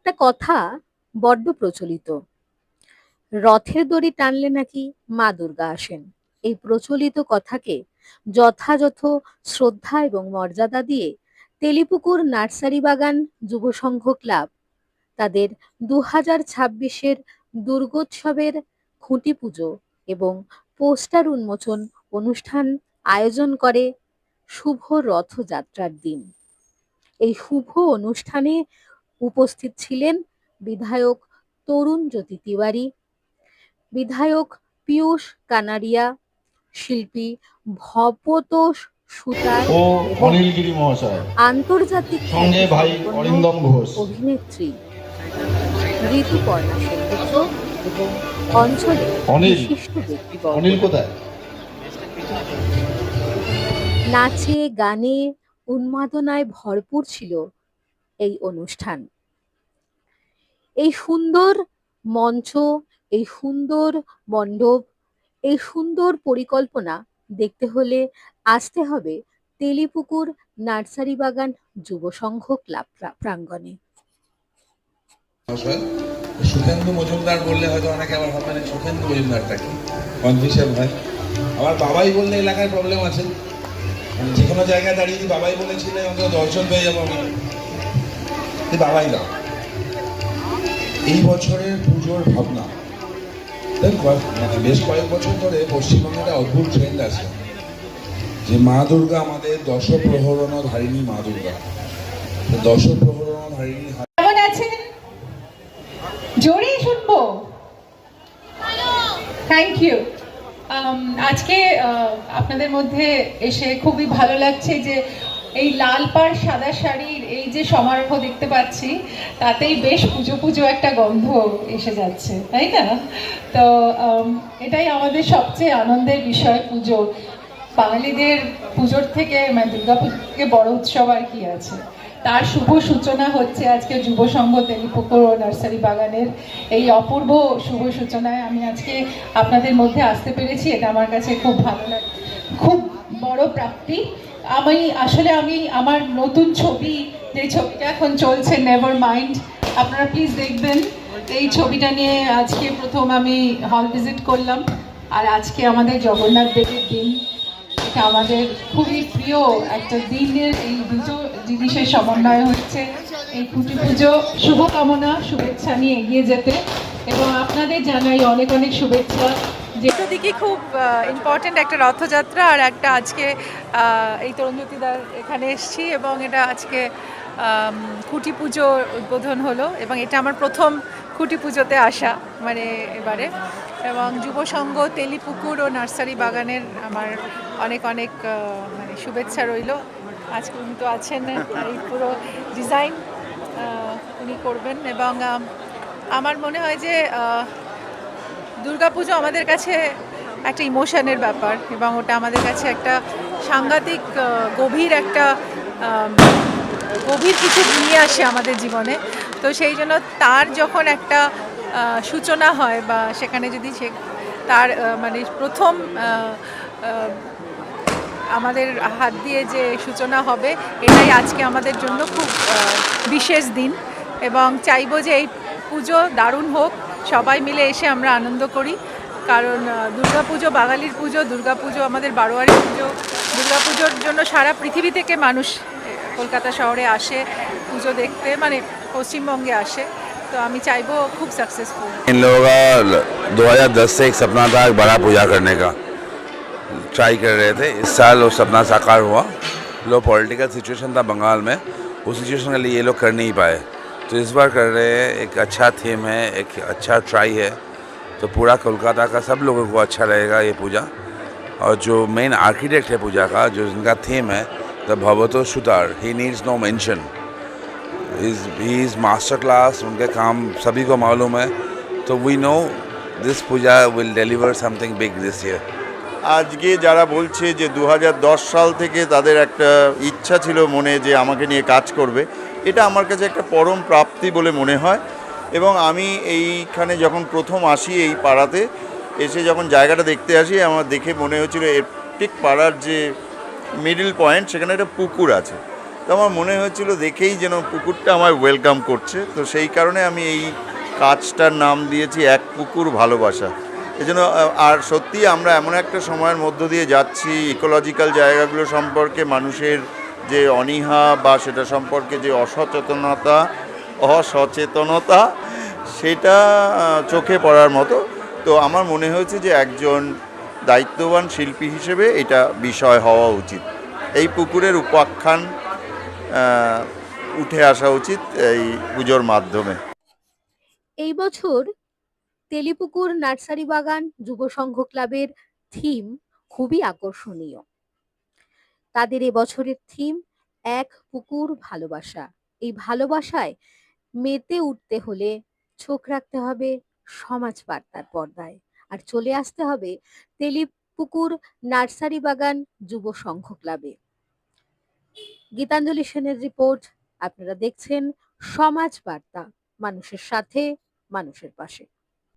একটা কথা বড্ড প্রচলিত, রথের দড়ি টানলে নাকি মা দুর্গা আসেন। এই প্রচলিত কথাকে যথাযথ শ্রদ্ধা এবং মর্যাদা দিয়ে তেলিপুকুর নার্সারি বাগান যুব সংঘ ক্লাব তাদের 2026-এর দুর্গোৎসবের খুঁটি পুজো এবং পোস্টার উন্মোচন অনুষ্ঠান আয়োজন করে শুভ রথযাত্রার দিন। এই শুভ অনুষ্ঠানে উপস্থিত ছিলেন বিধায়ক তরুণ জ্যোতি তিওয়ারি, বিধায়ক পীয়ূষ কানাড়িয়া, শিল্পী ভবতোষ সুতার ও এবং অনিল গিরি মহাশয়, আন্তর্জাতিক সঙ্গে ভাই অরিন্দম ঘোষ, অভিনেত্রী ঋতুপর্ণা সেনগুপ্ত এবং অঞ্চলের অনিল বিশিষ্ট ব্যক্তিবর্গ। অনিল কোথায়? নাচে গানে উন্মাদনায় ভরপুর ছিল এই অনুষ্ঠান। এই সুন্দর মঞ্চ, এই সুন্দর মণ্ডপ, এই সুন্দর পরিকল্পনা দেখতে হলে আসতে হবে তেলিপুকুর নার্সারি বাগান যুব সংঘ ক্লাব প্রাঙ্গণে। সুখেন্দু মজুমদার বললে হয়তো অনেকে আবার ভাববেন সুখেন্দু মজুমদারটা কি কনফিউশন হয়। আমার বাবাই বললে এলাকায় প্রবলেম আছে, যে কোনো জায়গায় দাঁড়িয়ে যদি বাবাই বলেছিলে অন্তত দর্শন পেয়ে যাবো আমি, বাবাই দাও। এই বছরের পুজোর ভাবনা বেশ কয়েক বছর ধরে পশ্চিমবঙ্গে একটা অদ্ভুত ট্রেন্ড আছে যে মা দুর্গা আমাদের দশপ্রহরণ ধারিণী মা দুর্গা। দশপ্রহরণ ধারিণী কেমন আছেন? জোরে শুনবো। Thank you. আজকে আপনাদের মধ্যে এসে খুবই ভালো লাগছে যে এই লাল পাড় সাদা শাড়ির এই যে সমারোহ দেখতে পাচ্ছি, তাতেই বেশ পুজো পুজো একটা গন্ধ এসে যাচ্ছে, তাই না? তো এটাই আমাদের সবচেয়ে আনন্দের বিষয়। পুজো, বাঙালিদের পুজোর থেকে মানে দুর্গা পুজোর থেকে বড় উৎসব আর কি আছে। তার শুভ সূচনা হচ্ছে আজকে যুব সংঘ তেলিপুকুর নার্সারি বাগানের এই অপূর্ব শুভ সূচনায় আমি আজকে আপনাদের মধ্যে আসতে পেরেছি। এটা আমার কাছে খুব ভালো লাগে, খুব বড় প্রাপ্তি। আমি আমার নতুন ছবি, যে ছবিটা এখন চলছে নেভার মাইন্ড, আপনারা প্লিজ দেখবেন। এই ছবিটা নিয়ে আজকে প্রথম আমি হল ভিজিট করলাম। আর আজকে আমাদের জগন্নাথ দেবের দিন, এটা আমাদের খুবই প্রিয় একটা দিনের এই দুটো জিনিসের সমন্বয় হচ্ছে এই খুঁটি পুজো। শুভকামনা, শুভেচ্ছা নিয়ে এগিয়ে যেতে, এবং আপনাদের জানাই অনেক অনেক শুভেচ্ছা। যেটা দিকে খুব ইম্পর্টেন্ট একটা রথযাত্রা, আর একটা আজকে এই তরুণজ্যোতিদার এখানে এসেছি এবং এটা আজকে খুঁটি পুজো উদ্বোধন হলো এবং এটা আমার প্রথম খুঁটি পুজোতে আসা মানে এবারে। এবং যুব সংঘ তেলিপুকুর ও নার্সারি বাগানের আমার অনেক অনেক মানে শুভেচ্ছা রইল। আজকে উনি তো আছেন, এই পুরো ডিজাইন উনি করবেন। এবং আমার মনে হয় যে দুর্গাপুজো আমাদের কাছে একটা ইমোশনের ব্যাপার এবং ওটা আমাদের কাছে একটা সাংঘাতিক গভীর কিছু নিয়ে আসে আমাদের জীবনে। তো সেই জন্য তার যখন একটা সূচনা হয় বা সেখানে যদি তার মানে প্রথম আমাদের হাত দিয়ে যে সূচনা হবে, এটাই আজকে আমাদের জন্য খুব বিশেষ দিন। এবং চাইবো যে এই পুজো দারুণ হোক, সবাই মিলে এসে আমরা আনন্দ করি। কারণ দুর্গাপুজো বাঙালির পুজো, দুর্গাপুজো আমাদের বারোয়ারি পুজো। দুর্গাপুজোর জন্য সারা পৃথিবী থেকে মানুষ কলকাতা শহরে আসে পুজো দেখতে, মানে পশ্চিমবঙ্গে আসে। तो আমি চাইবো खूब सक्सेसफुल। इन लोगों का 2010 से एक सपना था बड़ा पूजा करने का, ट्राई कर रहे थे। इस साल वो सपना साकार हुआ। लो पॉलिटिकल सिचुएशन था बंगाल में, उस सिचुएशन के लिए ये लोग कर नहीं पाए, तो इस बार कर रहे हैं। एक अच्छा थीम है, एक अच्छा ट्राई है, तो पूरा कोलकाता का सब लोगों को अच्छा लगेगा ये पूजा। और जो मेन आर्किटेक्ट है पूजा का, जो इनका थीम है the Bhabatosh Sutar, he needs no mention, he is master class. उनके काम सभी को मालूम है, तो we know this Puja will deliver something big this year. আজকে যারা বলছে যে 2010 সাল থেকে তাদের একটা ইচ্ছা ছিল মনে যে আমাকে নিয়ে কাজ করবে, এটা আমার কাছে একটা পরম প্রাপ্তি বলে মনে হয়। এবং আমি এইখানে যখন প্রথম আসি, এই পাড়াতে এসে যখন জায়গাটা দেখতে আসি, আমার দেখে মনে হচ্ছিল এর ঠিক পাড়ার যে মিডল পয়েন্ট, সেখানে একটা পুকুর আছে। তো আমার মনে হয়েছিল দেখেই যেন পুকুরটা আমায় ওয়েলকাম করছে, তো সেই কারণে আমি এই কাজটার নাম দিয়েছি এক পুকুর ভালোবাসা। এই জন্য আর সত্যি আমরা এমন একটা সময়ের মধ্য দিয়ে যাচ্ছি, ইকোলজিক্যাল জায়গাগুলো সম্পর্কে মানুষের যে অনীহা বা সেটা সম্পর্কে যে অসচেতনতা সেটা চোখে পড়ার মতো। তো আমার মনে হয়েছে যে একজন দায়িত্ববান শিল্পী হিসেবে এটা বিষয় হওয়া উচিত, এই পুকুরের উপাখ্যান উঠে আসা উচিত এই পুজোর মাধ্যমে। এই বছর তেলিপুকুর নার্সারি বাগান যুব সংঘ ক্লাবের থিম খুবই আকর্ষণীয়। তাদের এবছরের থিম এক পুকুর ভালোবাসা। এই ভালোবাসায় মেতে উঠতে হলে চোখ রাখতে হবে সমাজ বার্তার পর্দায়, আর চলে আসতে হবে তেলিপুকুর নার্সারি বাগান যুব সংঘ ক্লাবে। গীতাঞ্জলি সেনের রিপোর্ট। আপনারা দেখছেন সমাজ বার্তা, মানুষের সাথে, মানুষের পাশে।